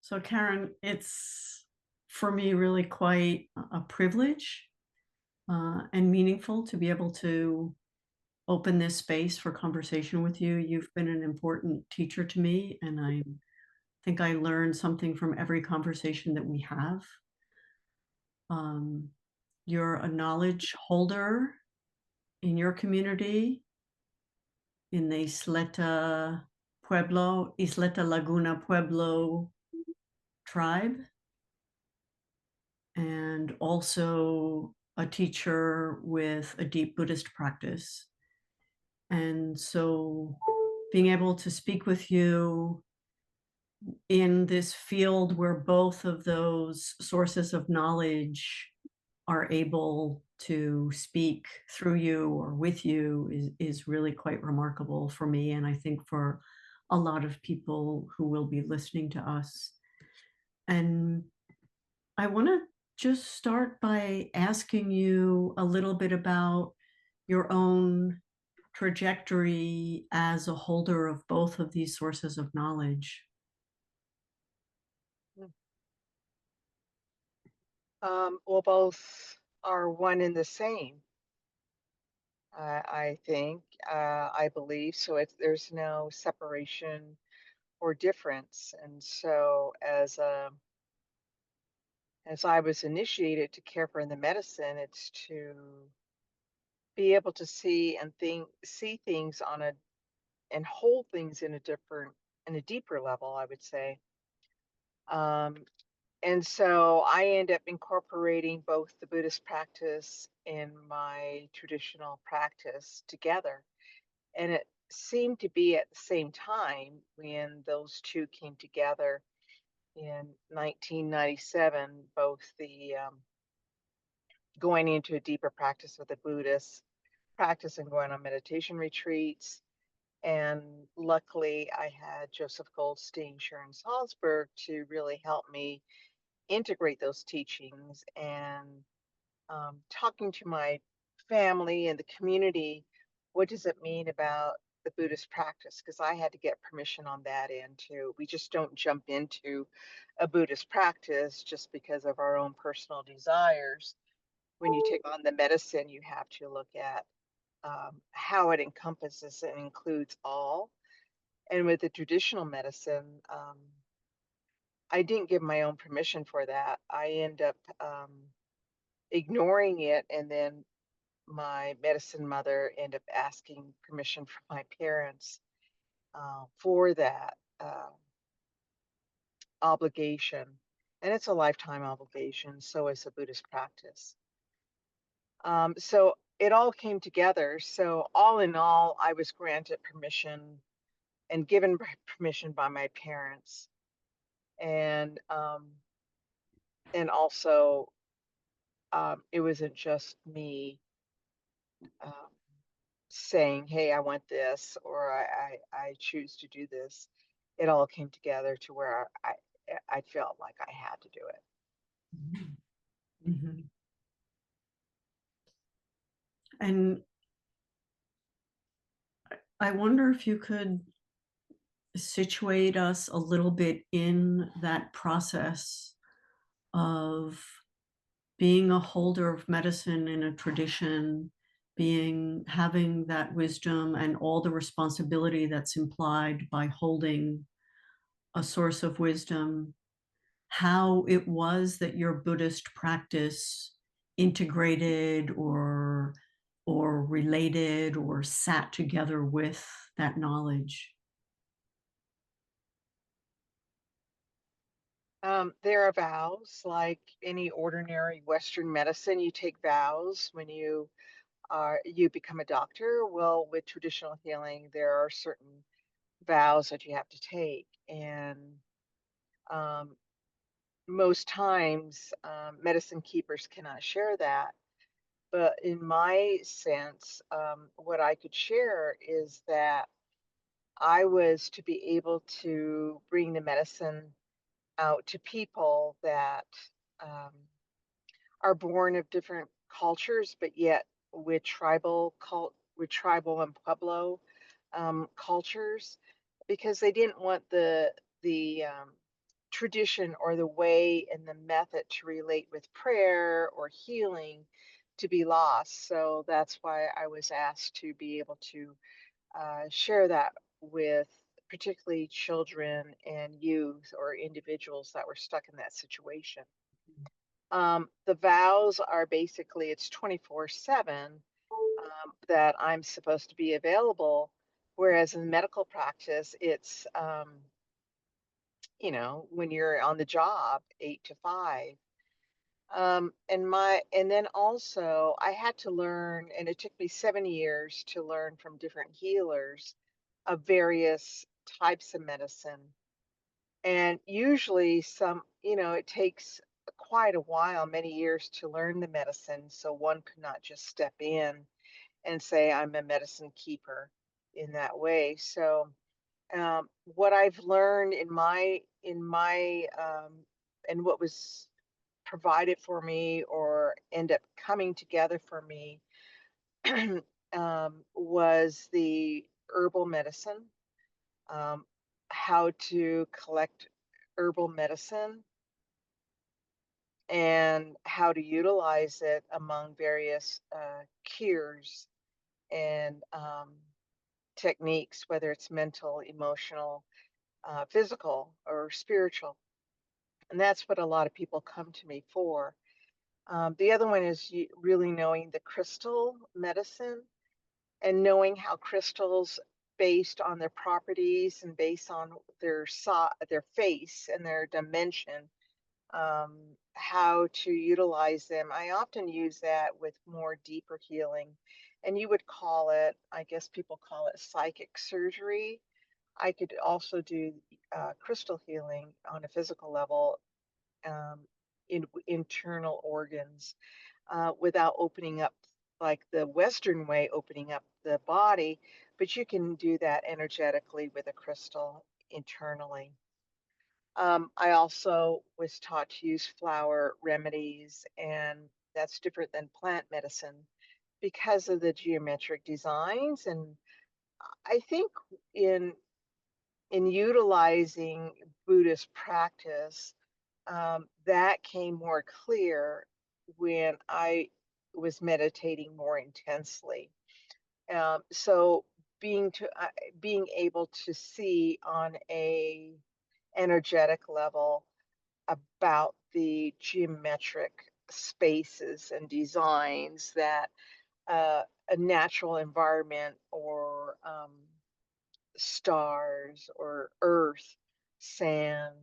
So, Karen, it's for me really quite a privilege and meaningful to be able to open this space for conversation with you. You've been an important teacher to me, and I think I learned something from every conversation that we have. Um, you're a knowledge holder in your community, in the Isleta Pueblo, Isleta Laguna Pueblo tribe, and also a teacher with a deep Buddhist practice. And so being able to speak with you in this field where both of those sources of knowledge are able to speak through you or with you is really quite remarkable for me. And I think for a lot of people who will be listening to us. And I want to just start by asking you a little bit about your own trajectory as a holder of both of these sources of knowledge. Well, both are one and the same. I think, I believe. So there's no separation or difference. And so, as I was initiated to care for in the medicine, it's to be able to see things and hold things in a deeper level, I would say. Um, And so I end up incorporating both the Buddhist practice and my traditional practice together. And it seemed to be at the same time when those two came together in 1997, both the going into a deeper practice with the Buddhist practice and going on meditation retreats. And luckily, I had Joseph Goldstein, Sharon Salzberg to really help me integrate those teachings and talking to my family and the community. What does it mean about the Buddhist practice? Because I had to get permission on that end too. We just don't jump into a Buddhist practice just because of our own personal desires. When you take on the medicine, you have to look at how it encompasses and includes all. And with the traditional medicine, I didn't give my own permission for that. I end up ignoring it, and then my medicine mother ended up asking permission from my parents for that obligation. And it's a lifetime obligation, so is a Buddhist practice. So it all came together. So, all in all, I was granted permission and given permission by my parents. And and also, it wasn't just me um, saying, "Hey, I want this," or I choose to do this. It all came together to where I felt like I had to do it. Mhm. And I wonder if you could situate us a little bit in that process of being a holder of medicine in a tradition, being having that wisdom and all the responsibility that's implied by holding a source of wisdom, how it was that your Buddhist practice integrated or related or sat together with that knowledge. There are vows, like any ordinary Western medicine. You take vows when you become a doctor. Well, with traditional healing, there are certain vows that you have to take, and um, most times, medicine keepers cannot share that. But in my sense, what I could share is that I was to be able to bring the medicine out to people that um, are born of different cultures, but yet with tribal and Pueblo cultures, because they didn't want the tradition or the way and the method to relate with prayer or healing to be lost. So that's why I was asked to be able to share that with particularly children and youth or individuals that were stuck in that situation. The vows are basically it's 24/7 that I'm supposed to be available, whereas in medical practice, it's when you're on the job 8 to 5. And then also I had to learn, and it took me 7 years to learn from different healers of various types of medicine. And usually it takes quite a while, many years to learn the medicine. So one could not just step in and say, I'm a medicine keeper in that way. So what I've learned and what was provided for me or end up coming together for me was the herbal medicine, um, how to collect herbal medicine and how to utilize it among various cures and techniques, whether it's mental, emotional, physical, or spiritual. And that's what a lot of people come to me for. The other one is really knowing the crystal medicine and knowing how crystals, based on their properties and based on their face and their dimension, how to utilize them. I often use that with more deeper healing, and you would call it, I guess people call it psychic surgery. I could also do crystal healing on a physical level, um, in internal organs, without opening up like the Western way, opening up the body, but you can do that energetically with a crystal internally. I also was taught to use flower remedies, and that's different than plant medicine because of the geometric designs. And I think in in utilizing Buddhist practice, that came more clear when I was meditating more intensely. So being able to see on a energetic level about the geometric spaces and designs that a natural environment or stars or earth, sand,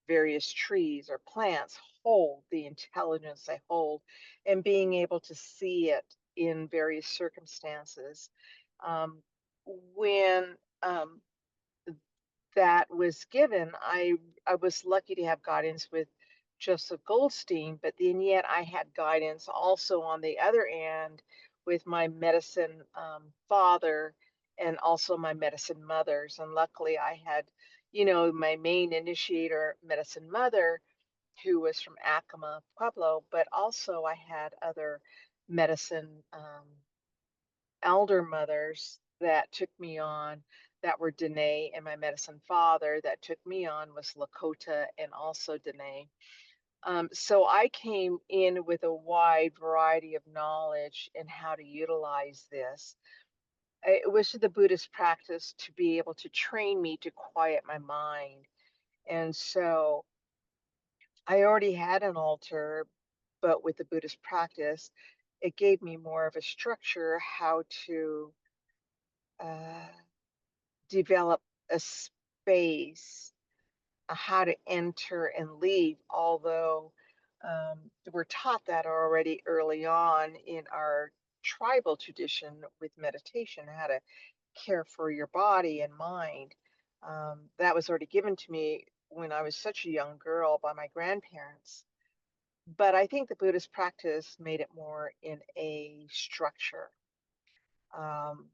various trees or plants hold, the intelligence they hold, and being able to see it in various circumstances. Um, when that was given, I was lucky to have guidance with Joseph Goldstein, but then yet I had guidance also on the other end with my medicine father and also my medicine mothers. And luckily I had, my main initiator medicine mother who was from Acoma Pueblo, but also I had other medicine elder mothers that took me on that were Dene, and my medicine father that took me on was Lakota and also Dene. So I came in with a wide variety of knowledge in how to utilize this. It was the Buddhist practice to be able to train me to quiet my mind. And so I already had an altar, but with the Buddhist practice, it gave me more of a structure how to uh, develop a space, how to enter and leave, although we're taught that already early on in our tribal tradition with meditation, how to care for your body and mind. That was already given to me when I was such a young girl by my grandparents. But I think the Buddhist practice made it more in a structure. Um,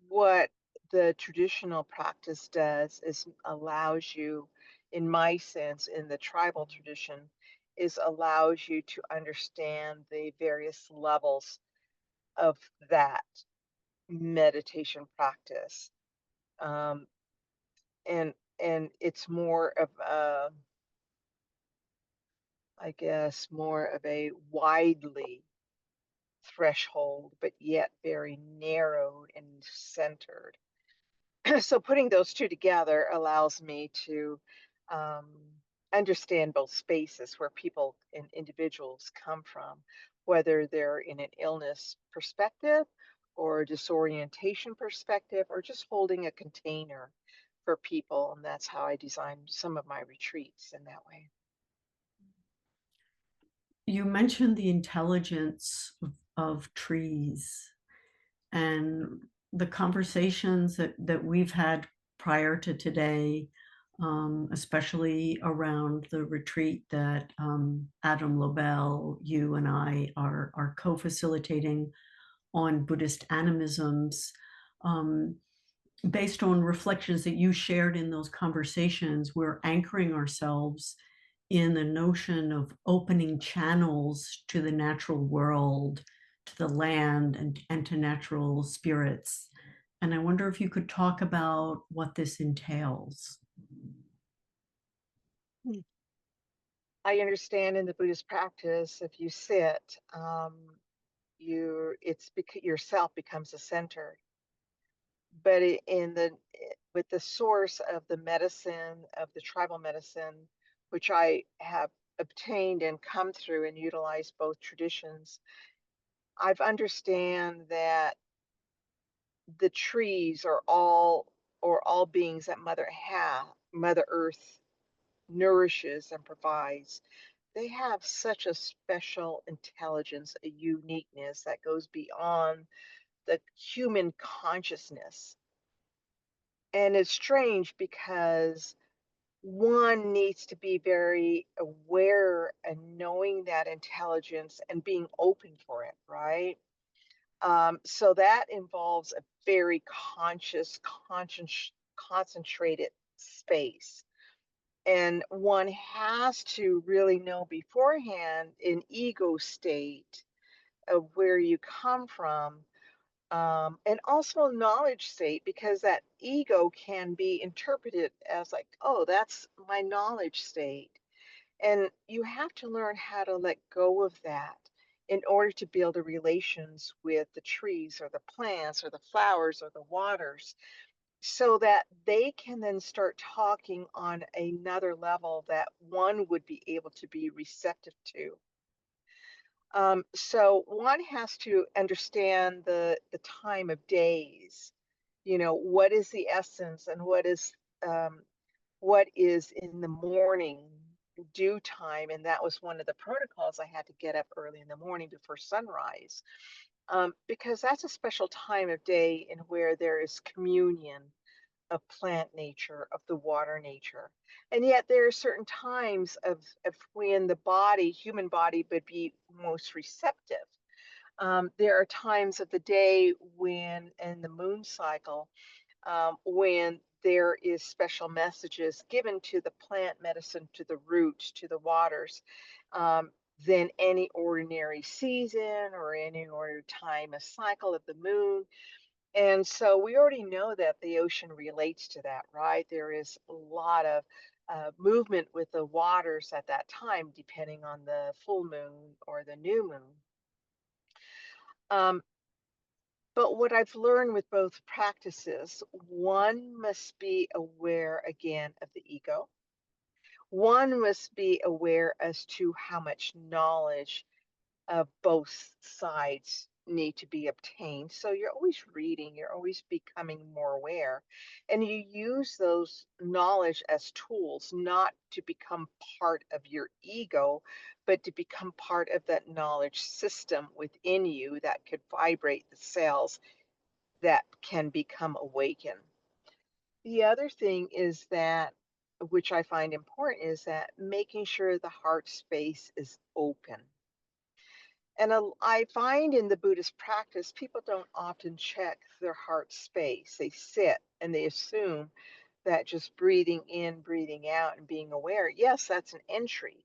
what the traditional practice does is allows you, in my sense, in the tribal tradition, is allows you to understand the various levels of that meditation practice. Um, and and it's more of a, I guess, more of a widely threshold, but yet very narrowed and centered. So putting those two together allows me to um, understand both spaces where people and individuals come from, whether they're in an illness perspective or a disorientation perspective, or just holding a container for people. And that's how I designed some of my retreats in that way. You mentioned the intelligence of trees, and the conversations that we've had prior to today, especially around the retreat that Adam Lobel, you and I are co-facilitating on Buddhist animisms, um, based on reflections that you shared in those conversations, we're anchoring ourselves in the notion of opening channels to the natural world, to the land, and to natural spirits. And I wonder if you could talk about what this entails. Hmm. I understand in the Buddhist practice, if you sit, yourself becomes a center. But in the with the source of the medicine of the tribal medicine, which I have obtained and come through and utilized both traditions, I've understand that the trees are all beings that Mother Earth nourishes and provides. They have such a special intelligence, a uniqueness that goes beyond the human consciousness. And it's strange because one needs to be very aware and knowing that intelligence and being open for it, right? So that involves a very concentrated space. And one has to really know beforehand an ego state of where you come from, and also knowledge state, because that ego can be interpreted as like, oh, that's my knowledge state. And you have to learn how to let go of that in order to build the relations with the trees or the plants or the flowers or the waters, so that they can then start talking on another level that one would be able to be receptive to. So one has to understand the time of days. You know, what is the essence and um, what is in the morning due time, and that was one of the protocols. I had to get up early in the morning before sunrise, because that's a special time of day in where there is communion of plant nature, of the water nature. And yet there are certain times of when the body, human body, would be most receptive. There are times of the day when, in the moon cycle, when there is special messages given to the plant medicine, to the roots, to the waters, than any ordinary season or any ordinary time, a cycle of the moon. And so we already know that the ocean relates to that, right? There is a lot of movement with the waters at that time, depending on the full moon or the new moon. Um, but what I've learned with both practices, one must be aware again of the ego. One must be aware as to how much knowledge of both sides need to be obtained. So you're always reading, you're always becoming more aware. And you use those knowledge as tools, not to become part of your ego, but to become part of that knowledge system within you that could vibrate the cells that can become awakened. The other thing is that, which I find important, is that making sure the heart space is open. And I find in the Buddhist practice, people don't often check their heart space. They sit and they assume that just breathing in, breathing out, and being aware, yes, that's an entry.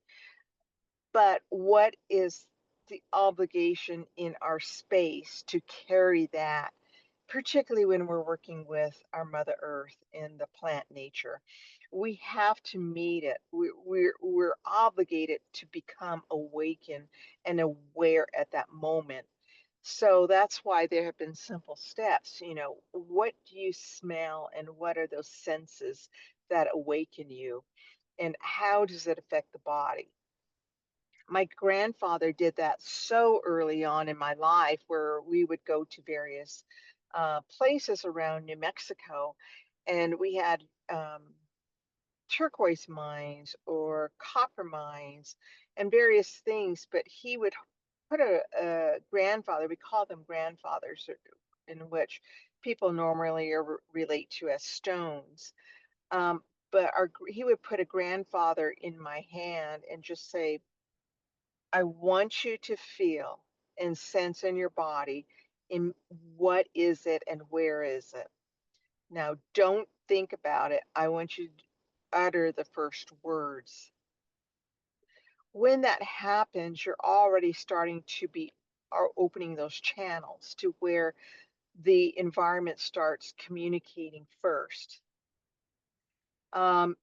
But what is the obligation in our space to carry that particularly when we're working with our Mother Earth in the plant nature. We have to meet it. We're obligated to become awakened and aware at that moment. So that's why there have been simple steps. What do you smell and what are those senses that awaken you? And how does it affect the body? My grandfather did that so early on in my life, where we would go to various places around New Mexico, and we had turquoise mines or copper mines and various things. But he would put a grandfather, we call them grandfathers, in which people normally relate to as stones. But he would put a grandfather in my hand and just say, I want you to feel and sense in your body in what is it and where is it. Now, don't think about it. I want you to utter the first words. When that happens, you're already starting to be are opening those channels to where the environment starts communicating first. Um,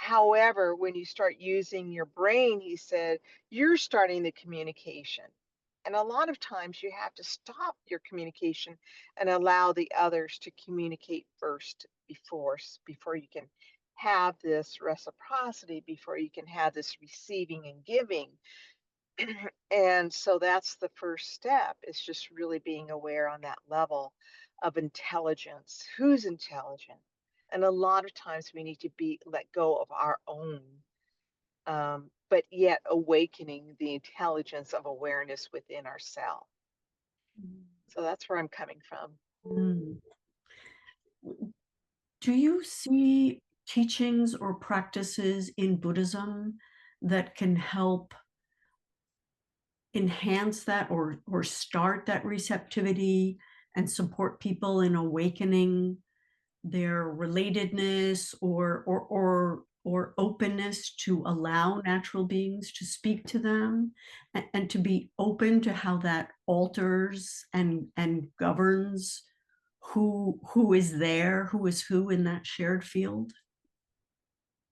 However, when you start using your brain, he said, you're starting the communication. And a lot of times you have to stop your communication and allow the others to communicate first before you can have this reciprocity, before you can have this receiving and giving. And so that's the first step, is just really being aware on that level of intelligence. Who's intelligent? And a lot of times we need to let go of our own, but yet awakening the intelligence of awareness within ourselves. So that's where I'm coming from. Mm. Do you see teachings or practices in Buddhism that can help enhance that, or start that receptivity and support people in awakening their relatedness, or openness to allow natural beings to speak to them, and to be open to how that alters and governs who is there, who is who in that shared field?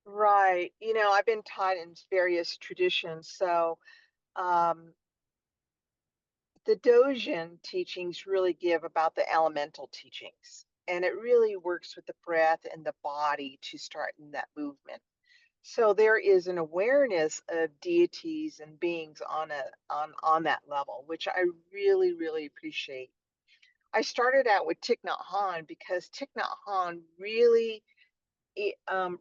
Right. I've been taught in various traditions. So um, the Dogen teachings really give about the elemental teachings. And it really works with the breath and the body to start in that movement. So there is an awareness of deities and beings on that level, which I really, really appreciate. I started out with Thich Nhat Hanh because Thich Nhat Hanh really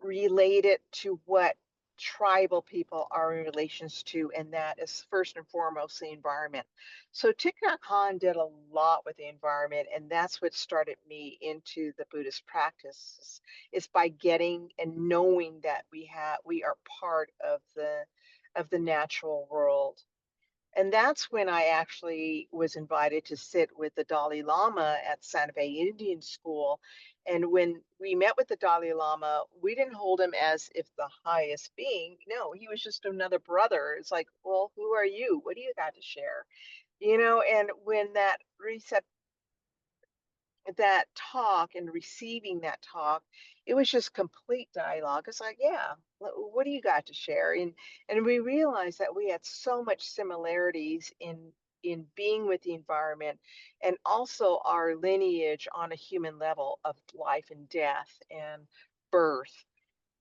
related to what tribal people are in relations to, and that is first and foremost the environment. So Thich Nhat Hanh did a lot with the environment, and that's what started me into the Buddhist practices. Is by getting and knowing that we are part of the natural world. And that's when I actually was invited to sit with the Dalai Lama at Santa Fe Indian School. And when we met with the Dalai Lama, we didn't hold him as if the highest being. No, he was just another brother. It's like, well, who are you? What do you got to share? And when that talk and receiving that talk, it was just complete dialogue. It's like, yeah, what do you got to share? And we realized that we had so much similarities in being with the environment, and also our lineage on a human level of life and death and birth,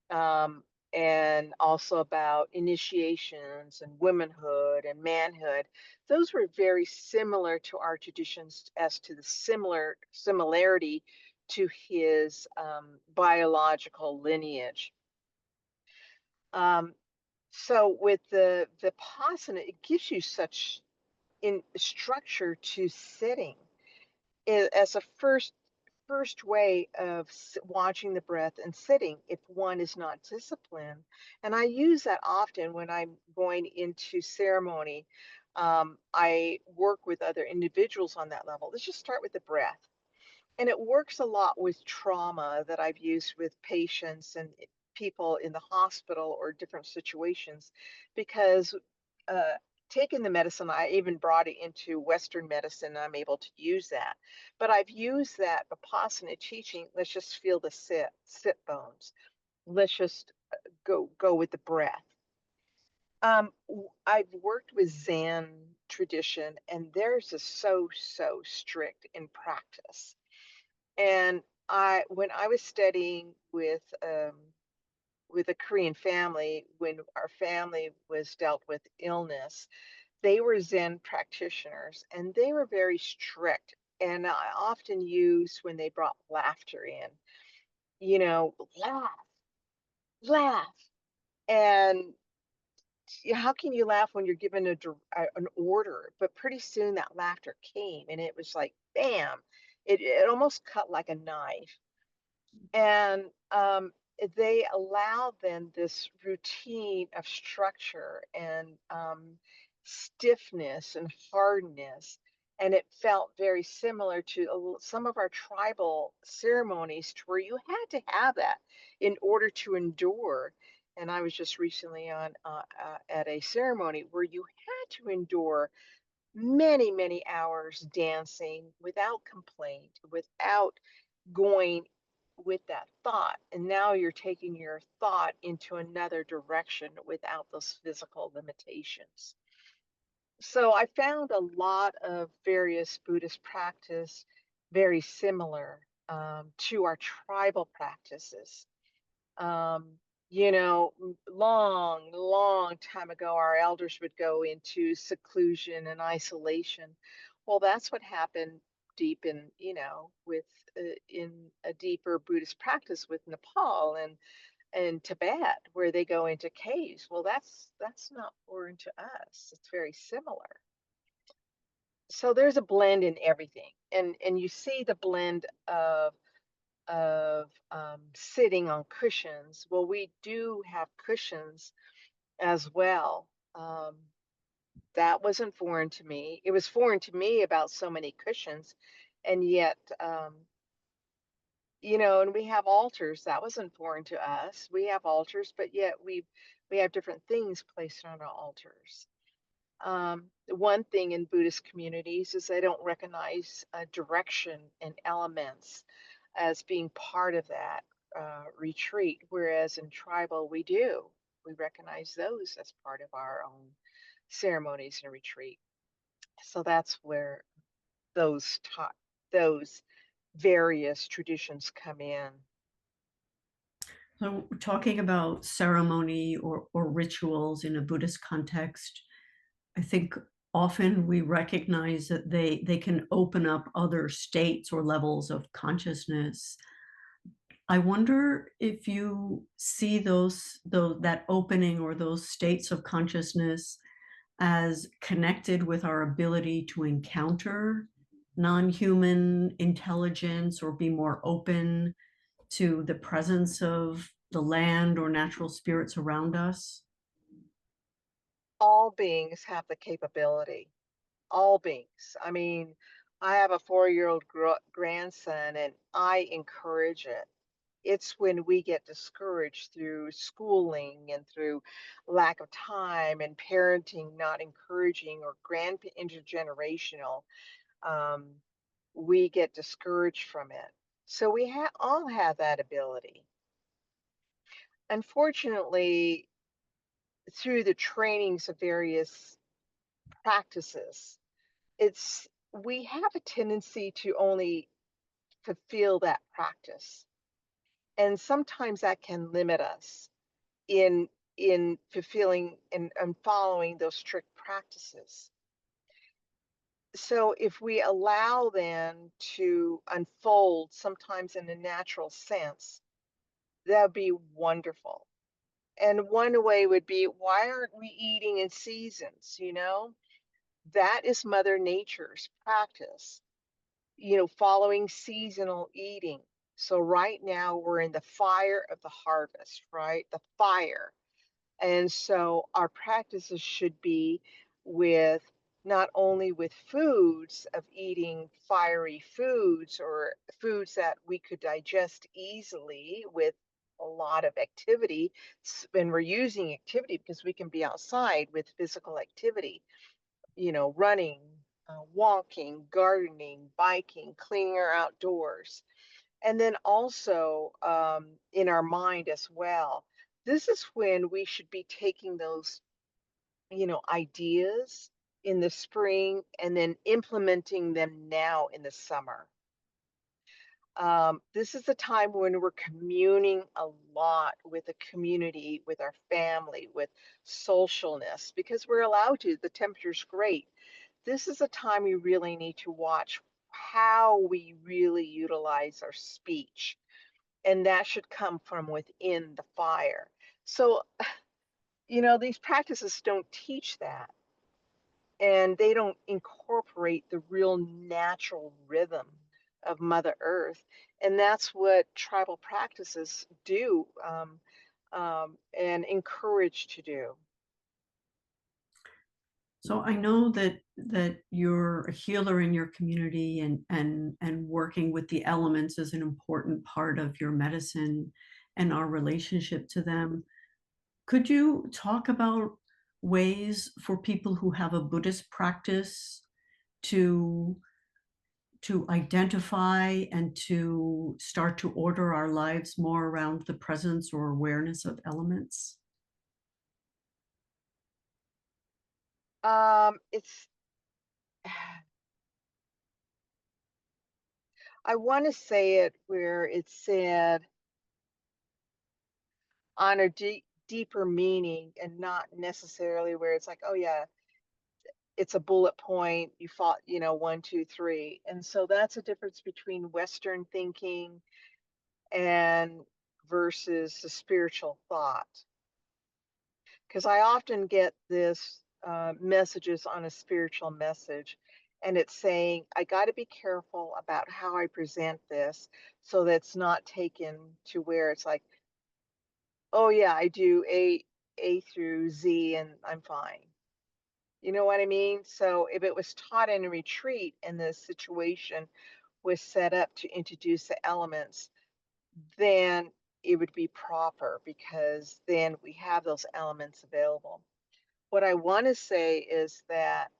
um, and also about initiations and womanhood and manhood. Those were very similar to our traditions as to the similarity to his biological lineage. Um, so with the Vipassana, it gives you such in structure to sitting as a first way of watching the breath and sitting if one is not disciplined. And I use that often when I'm going into ceremony. I work with other individuals on that level. Let's just start with the breath. And it works a lot with trauma that I've used with patients and people in the hospital or different situations, because uh, taken the medicine. I even brought it into Western medicine. And I'm able to use that. But I've used that Vipassana teaching. Let's just feel the sit bones. Let's just go with the breath. I've worked with Zen tradition, and theirs is so strict in practice. And when I was studying with a Korean family, when our family was dealt with illness, they were Zen practitioners, and they were very strict. And I often used when they brought laughter in, laugh, laugh. And how can you laugh when you're given an order? But pretty soon that laughter came, and it was like, bam, it almost cut like a knife. And they allow then this routine of structure and stiffness and hardness. And it felt very similar to some of our tribal ceremonies, to where you had to have that in order to endure. And I was just recently on at a ceremony where you had to endure many hours dancing without complaint, without going with that thought. And now you're taking your thought into another direction without those physical limitations. So I found a lot of various Buddhist practice very similar to our tribal practices. Um, long time ago, our elders would go into seclusion and isolation. Well, that's what happened deep in, with in a deeper Buddhist practice with Nepal and Tibet, where they go into caves. Well, that's not foreign to us. It's very similar. So there's a blend in everything, and you see the blend of sitting on cushions. Well, we do have cushions as well. That wasn't foreign to me. It was foreign to me about so many cushions, and yet, and we have altars. That wasn't foreign to us. We have altars, but yet we have different things placed on our altars. One thing in Buddhist communities is they don't recognize direction and elements as being part of that retreat, whereas in tribal we do. We recognize those as part of our own ceremonies and retreat. So that's where those various traditions come in. So, talking about ceremony or rituals in a Buddhist context, I think often we recognize that they can open up other states or levels of consciousness. I wonder if you see that opening or those states of consciousness as connected with our ability to encounter non-human intelligence or be more open to the presence of the land or natural spirits around us. All beings have the capability. All beings. I mean, I have a 4-year-old grandson, and I encourage it. It's when we get discouraged through schooling and through lack of time and parenting not encouraging, or intergenerational, um, we get discouraged from it. So we all have that ability. Unfortunately, through the trainings of various practices, it's we have a tendency to only fulfill that practice, and sometimes that can limit us in fulfilling and following those strict practices. So if we allow them to unfold sometimes in a natural sense, that would be wonderful. And one way would be, why aren't we eating in seasons? That is Mother Nature's practice, following seasonal eating. So right now we're in the fire of the harvest, right? The fire. And so our practices should be with not only with foods, of eating fiery foods or foods that we could digest easily with a lot of activity, and we're using activity because we can be outside with physical activity, running, walking, gardening, biking, cleaning our outdoors. And then also in our mind as well. This is when we should be taking those, ideas in the spring and then implementing them now in the summer. This is the time when we're communing a lot with the community, with our family, with socialness, because we're allowed to. The temperature's great. This is a time we really need to watch how we really utilize our speech, and that should come from within the fire. So, these practices don't teach that, and they don't incorporate the real natural rhythm of Mother Earth. And that's what tribal practices do, and encourage to do. So I know that you're a healer in your community, and working with the elements is an important part of your medicine and our relationship to them. Could you talk about ways for people who have a Buddhist practice to identify and to start to order our lives more around the presence or awareness of elements? It's I want to say it where it said on a deeper meaning, and not necessarily where it's like, oh yeah, it's a bullet point, you fought, 1 2 3. And so that's a difference between Western thinking and versus the spiritual thought. Because I often get this messages on a spiritual message, and it's saying I got to be careful about how I present this, so that's not taken to where it's like, oh yeah, I do A through Z and I'm fine. You know what I mean? So if it was taught in a retreat and the situation was set up to introduce the elements, then it would be proper, because then we have those elements available. What I want to say is that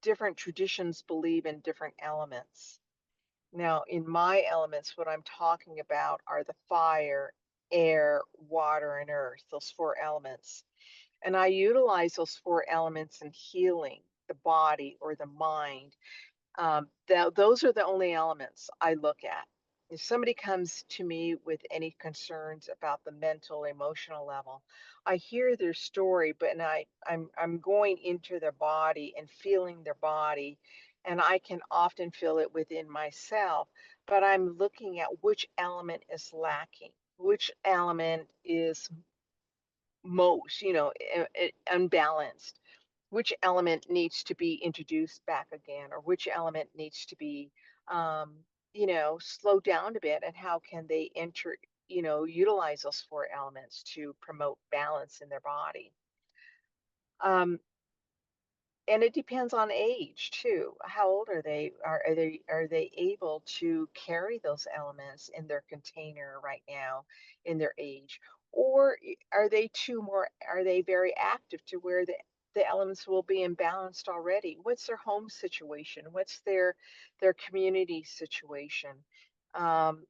different traditions believe in different elements. Now, in my elements, what I'm talking about are the fire, air, water, and earth, those four elements. And I utilize those four elements in healing the body or the mind. Those are the only elements I look at. If somebody comes to me with any concerns about the mental, emotional level, I hear their story, but I'm going into their body and feeling their body, and I can often feel it within myself. But I'm looking at which element is lacking, which element is most, unbalanced, which element needs to be introduced back again, or which element needs to be, slowed down a bit, and how can they utilize those four elements to promote balance in their body. Um, and it depends on age too. How old are they? Are they able to carry those elements in their container right now in their age? Or are they very active to where the elements will be imbalanced already? What's their home situation? What's their community situation? Um,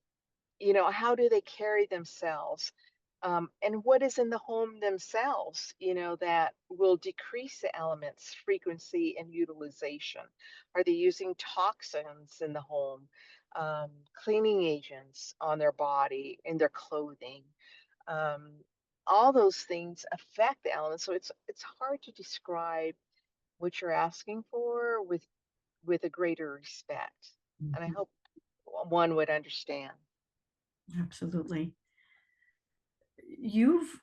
how do they carry themselves? And what is in the home themselves, that will decrease the elements frequency and utilization? Are they using toxins in the home, cleaning agents on their body, in their clothing? um, all those things affect the elements, so it's hard to describe what you're asking for with a greater respect, and I Mhm. hope one would understand. Absolutely. You've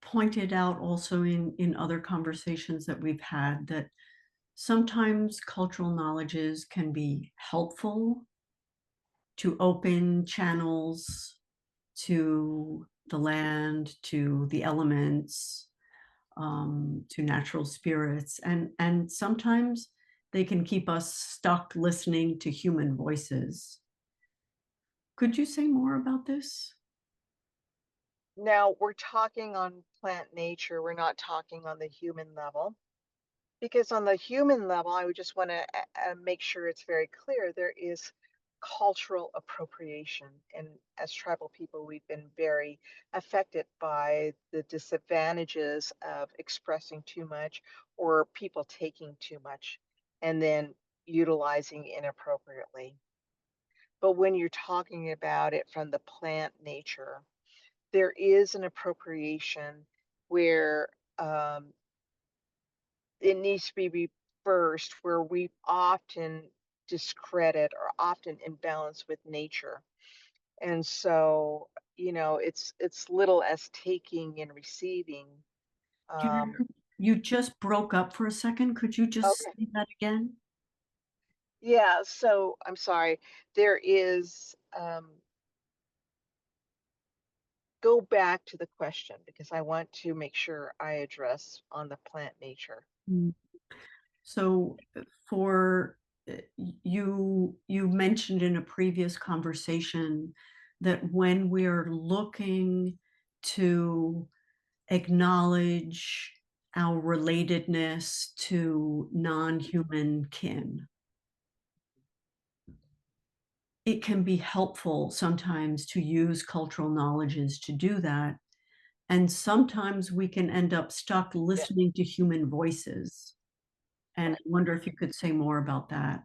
pointed out also in other conversations that we've had that sometimes cultural knowledges can be helpful to open channels to the land, to the elements, to natural spirits, and sometimes they can keep us stuck listening to human voices. Could you say more about this? Now we're talking on plant nature, we're not talking on the human level. Because on the human level, I would just want to make sure it's very clear there is cultural appropriation. And as tribal people, we've been very affected by the disadvantages of expressing too much or people taking too much and then utilizing inappropriately. But when you're talking about it from the plant nature, there is an appropriation where it needs to be reversed, where we often discredit or often imbalance with nature. And so, it's little as taking and receiving. Do Um, you just broke up for a second? Could you just okay. say that again? Yeah, so I'm sorry. There is, go back to the question because I want to make sure I address on the plant nature. Mm. So, for you mentioned in a previous conversation that when we're looking to acknowledge our relatedness to non-human kin, it can be helpful sometimes to use cultural knowledges to do that. And sometimes we can end up stuck Yeah, listening to human voices. And I right. wonder if you could say more about that.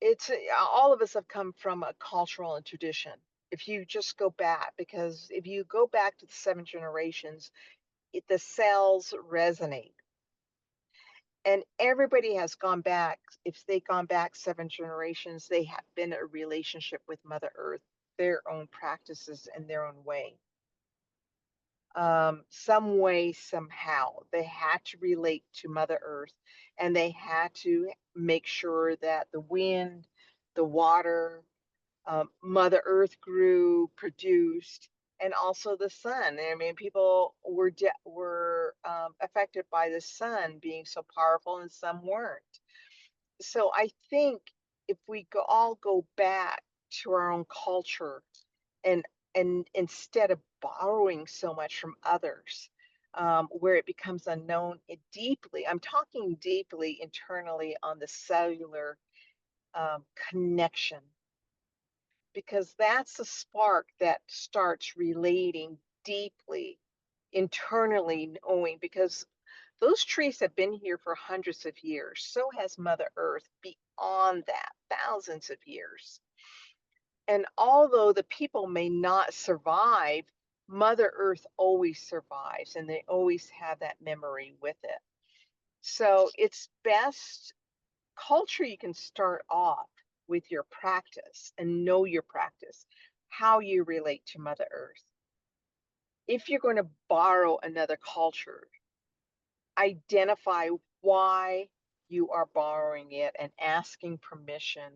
It's all of us have come from a cultural and tradition. If you just go back, because if you go back to the seven generations, the cells resonate, and everybody has gone back. If they've gone back seven generations, they have been a relationship with Mother Earth, their own practices and their own way. Some way, somehow, they had to relate to Mother Earth, and they had to make sure that the wind, the water, Mother Earth grew, produced, and also the sun. I mean, people were affected by the sun being so powerful, and some weren't. So I think if we all go back to our own culture and instead of borrowing so much from others, where it becomes unknown it deeply. I'm talking deeply internally on the cellular connection because that's the spark that starts relating deeply internally knowing because those trees have been here for hundreds of years. So has Mother Earth beyond that, thousands of years. And although the people may not survive, Mother Earth always survives and they always have that memory with it. So it's best culture you can start off with your practice and know your practice, how you relate to Mother Earth. If you're going to borrow another culture, identify why you are borrowing it and asking permission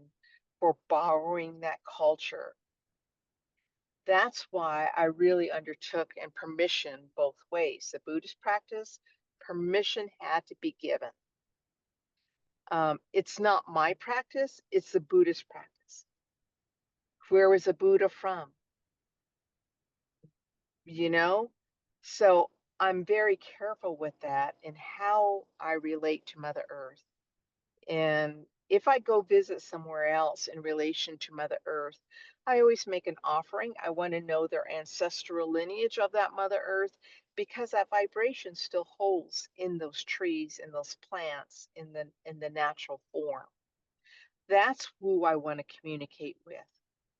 for borrowing that culture. That's why I really undertook and permission both ways. The Buddhist practice, permission had to be given. It's not my practice, it's the Buddhist practice. Where was the Buddha from? You know? So I'm very careful with that and how I relate to Mother Earth. And if I go visit somewhere else in relation to Mother Earth, I always make an offering. I want to know their ancestral lineage of that Mother Earth because that vibration still holds in those trees and those plants in the natural form. That's who I want to communicate with.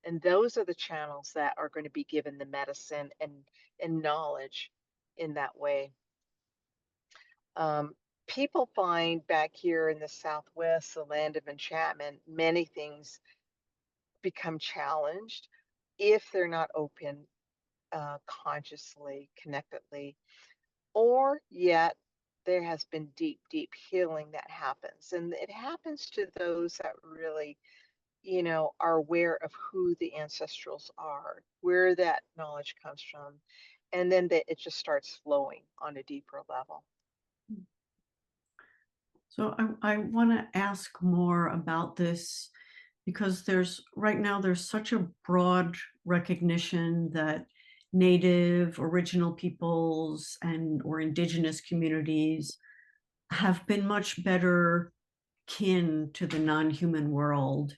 And those are the channels that are going to be given the medicine and knowledge in that way. Um, People find back here in the Southwest, the land of enchantment, many things become challenged if they're not open consciously, connectedly, or yet there has been deep, deep healing that happens. And it happens to those that really, are aware of who the ancestrals are, where that knowledge comes from, and then it just starts flowing on a deeper level. So I want to ask more about this because there's right now there's such a broad recognition that native original peoples and or indigenous communities have been much better kin to the non-human world,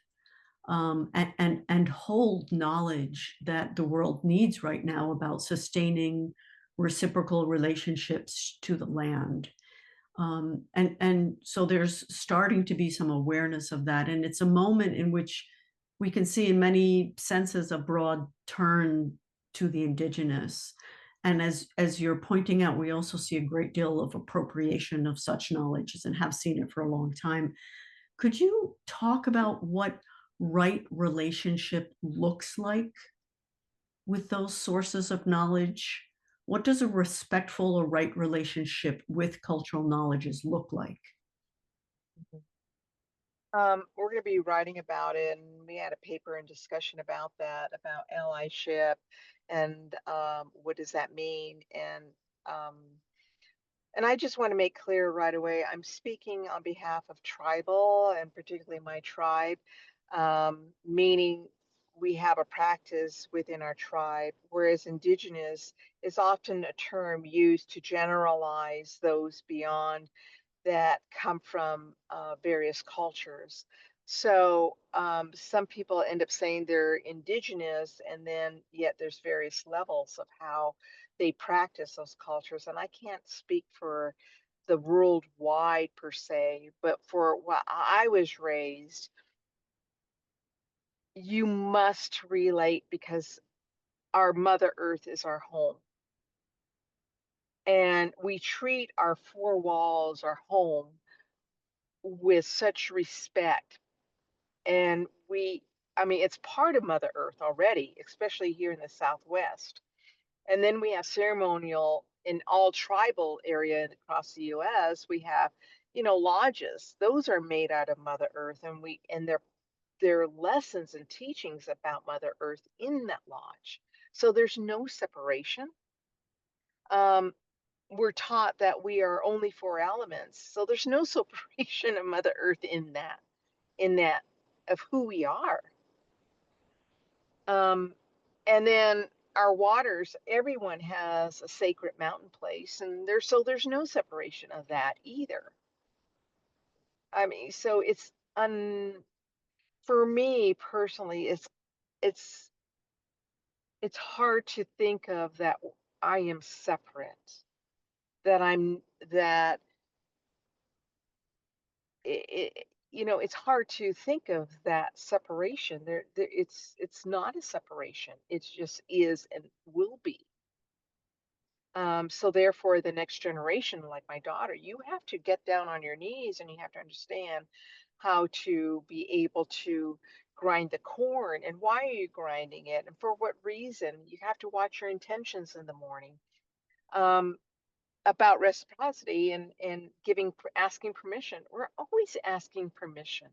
and hold knowledge that the world needs right now about sustaining reciprocal relationships to the land. And so there's starting to be some awareness of that, and it's a moment in which we can see in many senses a broad turn to the indigenous. And as you're pointing out, we also see a great deal of appropriation of such knowledge and have seen it for a long time. Could you talk about what right relationship looks like with those sources of knowledge? What does a respectful or right relationship with cultural knowledges look like? Mhm. We're going to be writing about it, and we had a paper and discussion about that, about allyship, and what does that mean? Um, and I just want to make clear right away, I'm speaking on behalf of tribal and particularly my tribe, meaning we have a practice within our tribe, whereas indigenous is often a term used to generalize those beyond that come from various cultures. So some people end up saying they're indigenous, and then yet there's various levels of how they practice those cultures. And I can't speak for the worldwide per se, but for what I was raised, you must relate because our Mother Earth is our home. And we treat our four walls, our home, with such respect. And I mean, it's part of Mother Earth already, especially here in the Southwest. And then we have ceremonial in all tribal area across the US, we have, lodges. Those are made out of Mother Earth, and there are lessons and teachings about Mother Earth in that lodge. So there's no separation. Um, we're taught that we are only four elements. So there's no separation of Mother Earth in that of who we are. Um, and then our waters, everyone has a sacred mountain place, and there's no separation of that either. I mean, so for me personally, it's it's hard to think of that I am separate, that I'm that it's hard to think of that separation. It's not a separation. It just is and will be. So therefore, the next generation, like my daughter, you have to get down on your knees and you have to understand how to be able to grind the corn and why are you grinding it and for what reason. You have to watch your intentions in the morning. Um, about reciprocity and asking permission. We're always asking permission.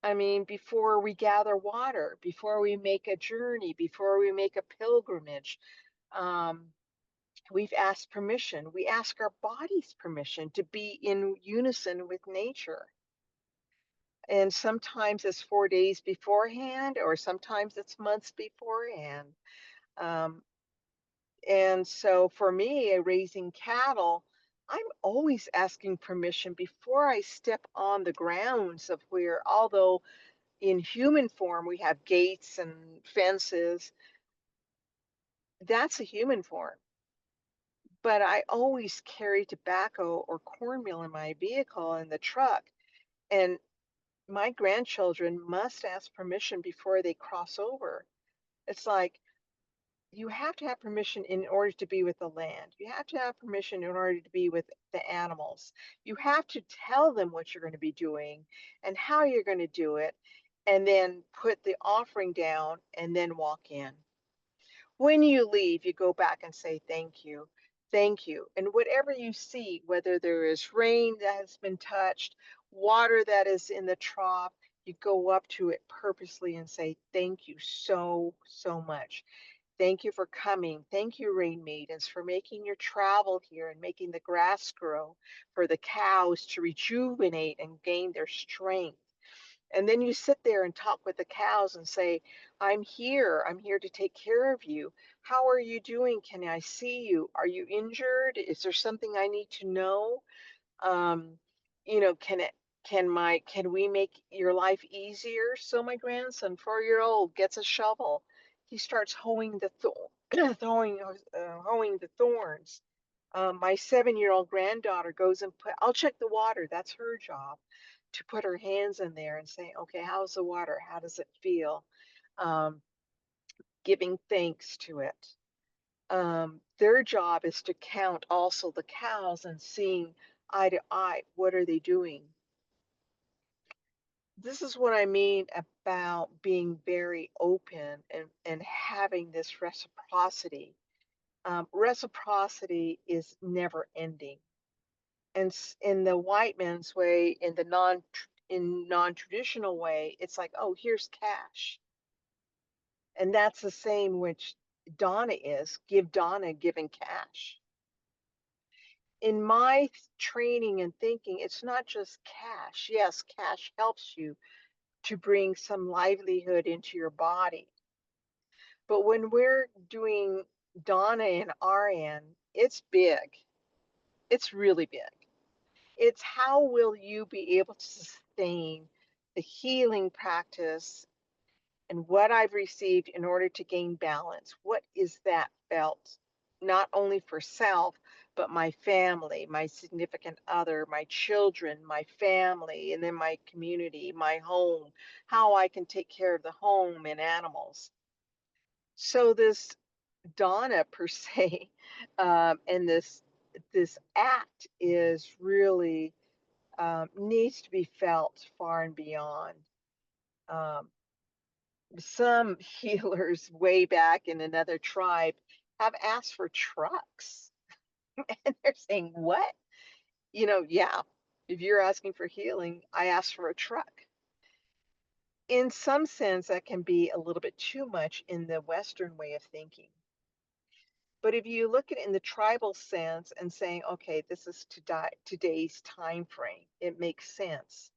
I mean, before we gather water, before we make a journey, before we make a pilgrimage, um, we've asked permission. We ask our bodies permission to be in unison with nature. And sometimes it's 4 days beforehand, or sometimes it's months beforehand. Um, and so for me, raising cattle, I'm always asking permission before I step on the grounds of where, although in human form we have gates and fences, that's a human form. But I always carry tobacco or cornmeal in my vehicle in the truck. And my grandchildren must ask permission before they cross over. It's like you have to have permission in order to be with the land. You have to have permission in order to be with the animals. You have to tell them what you're going to be doing and how you're going to do it, and then put the offering down and then walk in. When you leave, you go back and say, thank you, thank you. And whatever you see, whether there is rain that has been touched, water that is in the trough, you go up to it purposely and say, thank you so, so much. Thank you for coming. Thank you, Rain Maidens, for making your travel here and making the grass grow, for the cows to rejuvenate and gain their strength. And then you sit there and talk with the cows and say, I'm here. I'm here to take care of you. How are you doing? Can I see you? Are you injured? Is there something I need to know? Um, can can we make your life easier? So my grandson, 4-year old, gets a shovel. He starts hoeing the hoeing the thorns. My 7-year-old granddaughter goes and I'll check the water. That's her job, to put her hands in there and say, okay, how's the water? How does it feel? Um, Giving thanks to it. Their job is to count also the cows and seeing eye to eye, what are they doing? This is what I mean about being very open and having this reciprocity. Reciprocity is never ending. And in the white man's way, in the non-traditional way, it's like, oh, here's cash. And that's the same which Donna is, give Donna, giving cash. In my training and thinking, it's not just cash. Yes, cash helps you to bring some livelihood into your body. But when we're doing Donna and RN, it's big. It's really big. It's how will you be able to sustain the healing practice and what I've received in order to gain balance? What is that felt? Not only for self, but my family, my significant other, my children, my family, and then my community, my home, how I can take care of the home and animals. So this Donna per se, and this act is really needs to be felt far and beyond. Um, some healers way back in another tribe have asked for trucks. And they're saying, what? Yeah, if you're asking for healing, I asked for a truck. In some sense, that can be a little bit too much in the Western way of thinking. But if you look at it in the tribal sense and saying, okay, this is today's time frame, it makes sense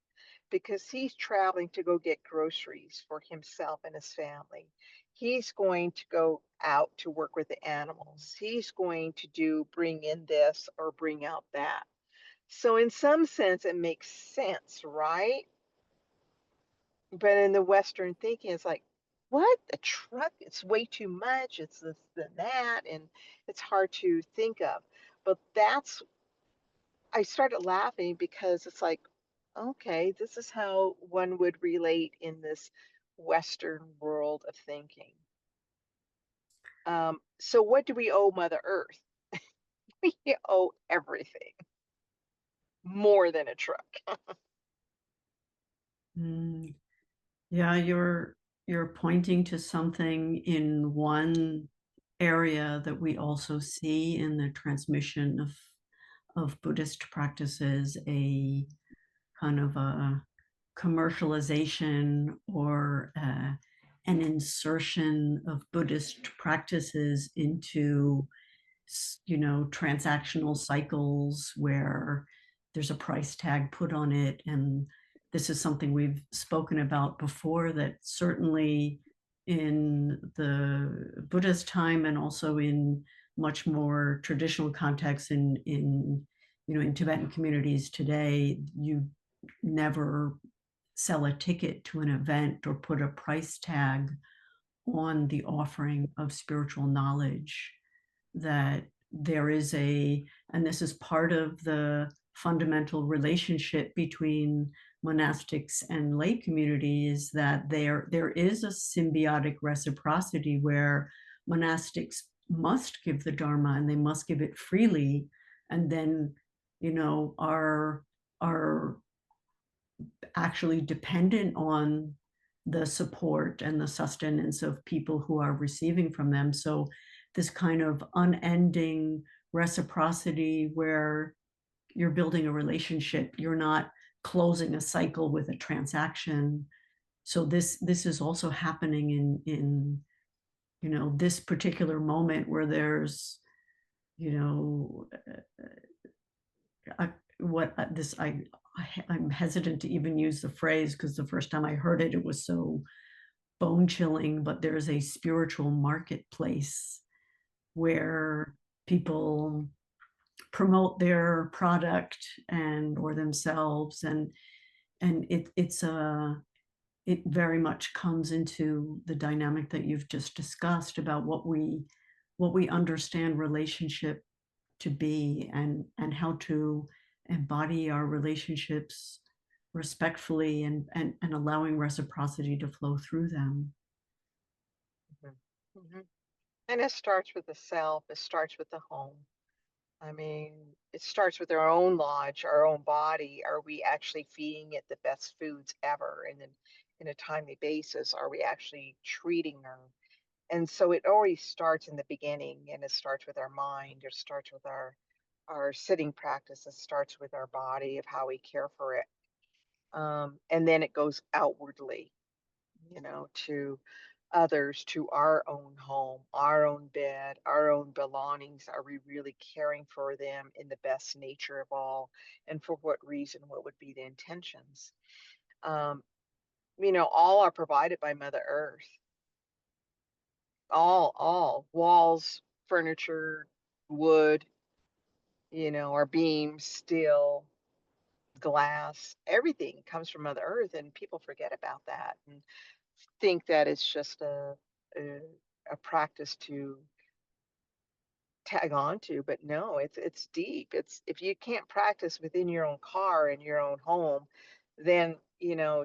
because he's traveling to go get groceries for himself and his family. He's going to go out to work with the animals. He's going to bring in this or bring out that. So in some sense, it makes sense, right? But in the Western thinking, it's like, what? A truck? It's way too much. It's this and that, and it's hard to think of. But I started laughing because it's like, okay, this is how one would relate in this Western world of thinking. So what do we owe Mother Earth? We owe everything, more than a truck. Mm, yeah, you're pointing to something in one area that we also see in the transmission of Buddhist practices, a kind of a commercialization or an insertion of Buddhist practices into, transactional cycles where there's a price tag put on it. And this is something we've spoken about before, that certainly in the Buddhist time and also in much more traditional contexts in Tibetan communities today, you never sell a ticket to an event or put a price tag on the offering of spiritual knowledge. That there is and this is part of the fundamental relationship between monastics and lay communities, that there is a symbiotic reciprocity where monastics must give the Dharma and they must give it freely, and then are actually dependent on the support and the sustenance of people who are receiving from them. So this kind of unending reciprocity where you're building a relationship, you're not closing a cycle with a transaction. So this is also happening in this particular moment where there's you know what this I'm hesitant to even use the phrase because the first time I heard it, it was so bone chilling, but there's a spiritual marketplace where people promote their product and or themselves, and it very much comes into the dynamic that you've just discussed about what we understand relationship to be, and how to embody our relationships respectfully, and allowing reciprocity to flow through them. Mhm. Mhm. And it starts with the self, it starts with the home. I mean, it starts with our own lodge, our own body. Are we actually feeding it the best foods ever? And then in a timely basis, are we actually treating her? And so it always starts in the beginning, and it starts with our mind, it starts with our sitting practice, it starts with our body of how we care for it. And then it goes outwardly, to others, to our own home, our own bed, our own belongings. Are we really caring for them in the best nature of all? And for what reason? What would be the intentions? Um, all are provided by Mother Earth. All walls, furniture, wood, our beams, steel, glass, everything comes from Mother Earth, and people forget about that and think that it's just a, a practice to tag on to, but no, it's deep. It's if you can't practice within your own car in your own home, then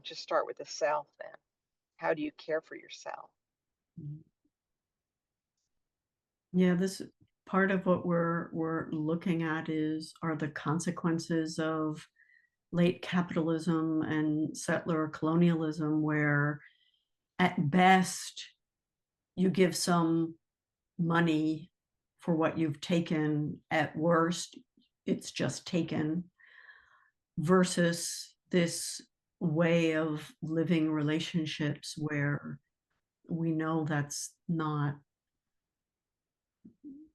just start with the self. Then how do you care for yourself? Yeah, this part of what we're looking at is are the consequences of late capitalism and settler colonialism, where at best you give some money for what you've taken, at worst it's just taken, versus this way of living relationships where we know that's not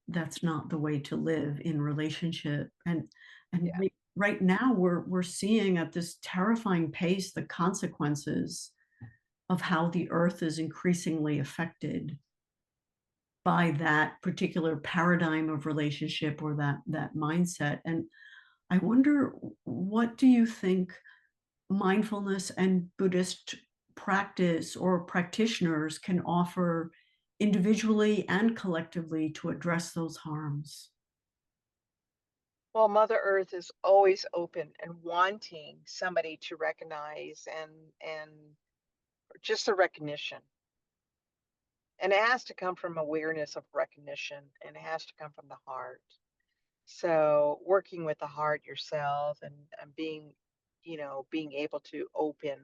the way to live in relationship. And Yeah, right now we're seeing at this terrifying pace the consequences of how the earth is increasingly affected by that particular paradigm of relationship, or that mindset. And I wonder, what do you think mindfulness and Buddhist practice or practitioners can offer individually and collectively to address those harms? well, Mother Earth is always open and wanting somebody to recognize, and just a recognition. And it has to come from awareness of recognition, and it has to come from the heart. So working with the heart yourself, and being able to open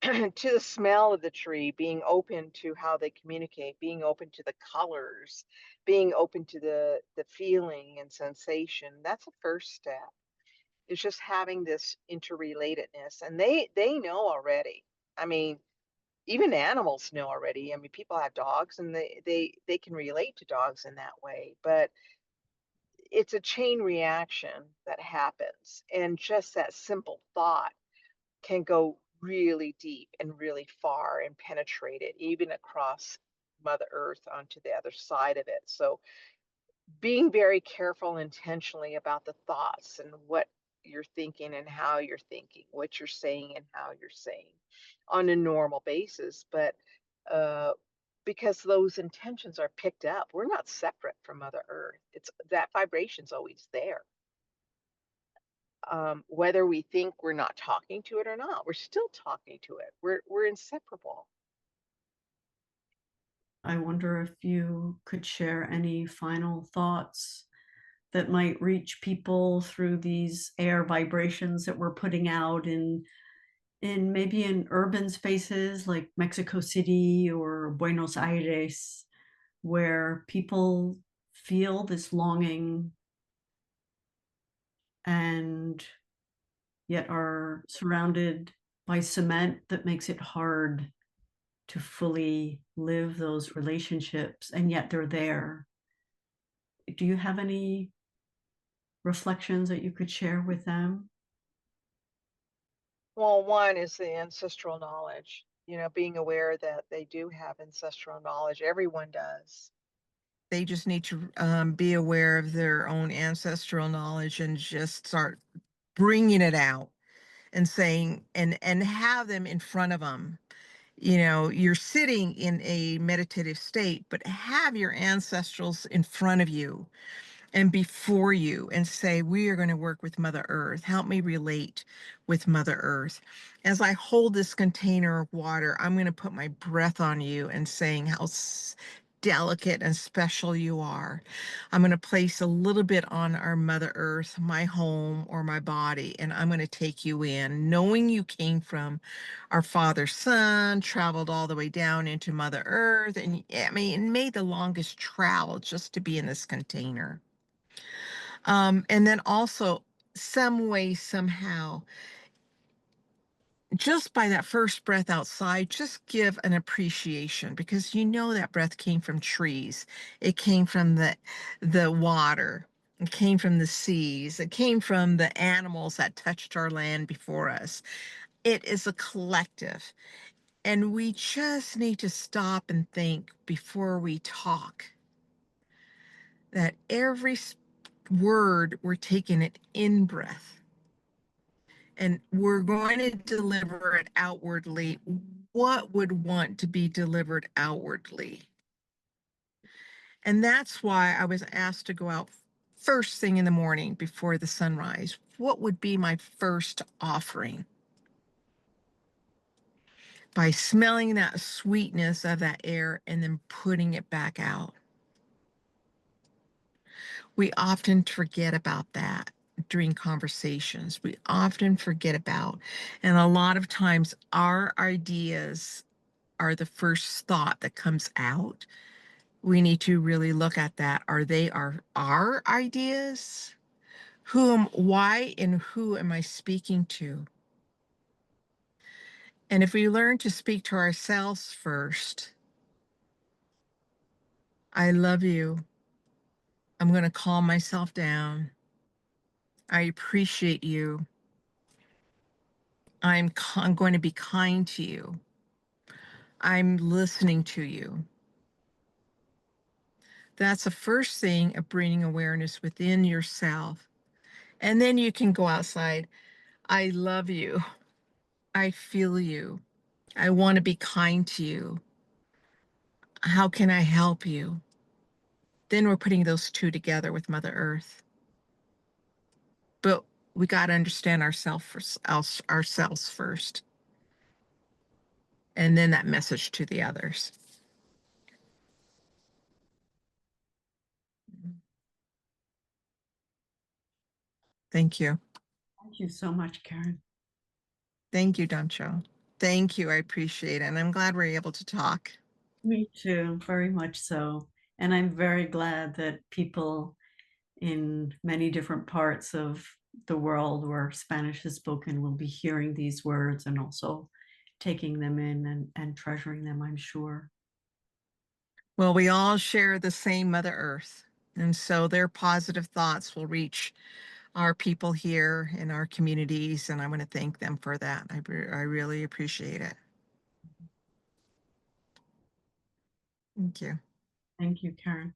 to the smell of the tree, being open to how they communicate, being open to the colors, being open to the feeling and sensation. That's the first step. It's just having this interrelatedness, and they know already. I mean, even animals know already. I mean, people have dogs, and they can relate to dogs in that way, but it's a chain reaction that happens, and just that simple thought can go really deep and really far and penetrate it even across Mother Earth onto the other side of it. So being very careful intentionally about the thoughts and what you're thinking and how you're thinking, what you're saying and how you're saying on a normal basis. But uh, because those intentions are picked up, we're not separate from Mother Earth. It's that vibration's always there. Whether we think we're not talking to it or not, we're still talking to it. We're inseparable. I wonder if you could share any final thoughts that might reach people through these air vibrations that we're putting out in maybe in urban spaces like Mexico City or Buenos Aires, where people feel this longing and yet are surrounded by cement that makes it hard to fully live those relationships, and yet they're there. Do you have any reflections that you could share with them? Well, one is the ancestral knowledge, being aware that they do have ancestral knowledge. Everyone does. They just need to be aware of their own ancestral knowledge and just start bringing it out and saying and have them in front of them. You're sitting in a meditative state, but have your ancestrals in front of you and before you and say, we are going to work with Mother Earth. Help me relate with Mother Earth. As I hold this container of water, I'm going to put my breath on you and saying how delicate and special you are. I'm going to place a little bit on our Mother Earth, my home or my body, and I'm going to take you in, knowing you came from our Father Sun, traveled all the way down into Mother Earth, and I mean, made the longest travel just to be in this container. And then also, some way, somehow, just by that first breath outside, just give an appreciation because that breath came from trees. It came from the water. It came from the seas. It came from the animals that touched our land before us. It is a collective. And we just need to stop and think before we talk that every word we're taking it in breath. And we're going to deliver it outwardly. What would want to be delivered outwardly? And that's why I was asked to go out first thing in the morning before the sunrise. What would be my first offering? By smelling that sweetness of that air and then putting it back out. We often forget about that during conversations. We often forget about, and a lot of times our ideas are the first thought that comes out. We need to really look at that. Are they our ideas? Why and who am I speaking to? And if we learn to speak to ourselves first, I love you. I'm going to calm myself down. I appreciate you. I'm going to be kind to you. I'm listening to you. That's the first thing of bringing awareness within yourself. And then you can go outside. I love you. I feel you. I want to be kind to you. How can I help you? Then we're putting those two together with Mother Earth. But we got to understand ourselves first. And then that message to the others. Thank you. Thank you so much, Karen. Thank you, Dancho. Thank you. I appreciate it. And I'm glad we're able to talk. Me too, very much so. And I'm very glad that people in many different parts of the world where Spanish is spoken will be hearing these words and also taking them in and treasuring them, I'm sure. Well, we all share the same Mother Earth. And so their positive thoughts will reach our people here in our communities. And I want to thank them for that. I really appreciate it. Thank you. Thank you, Karen.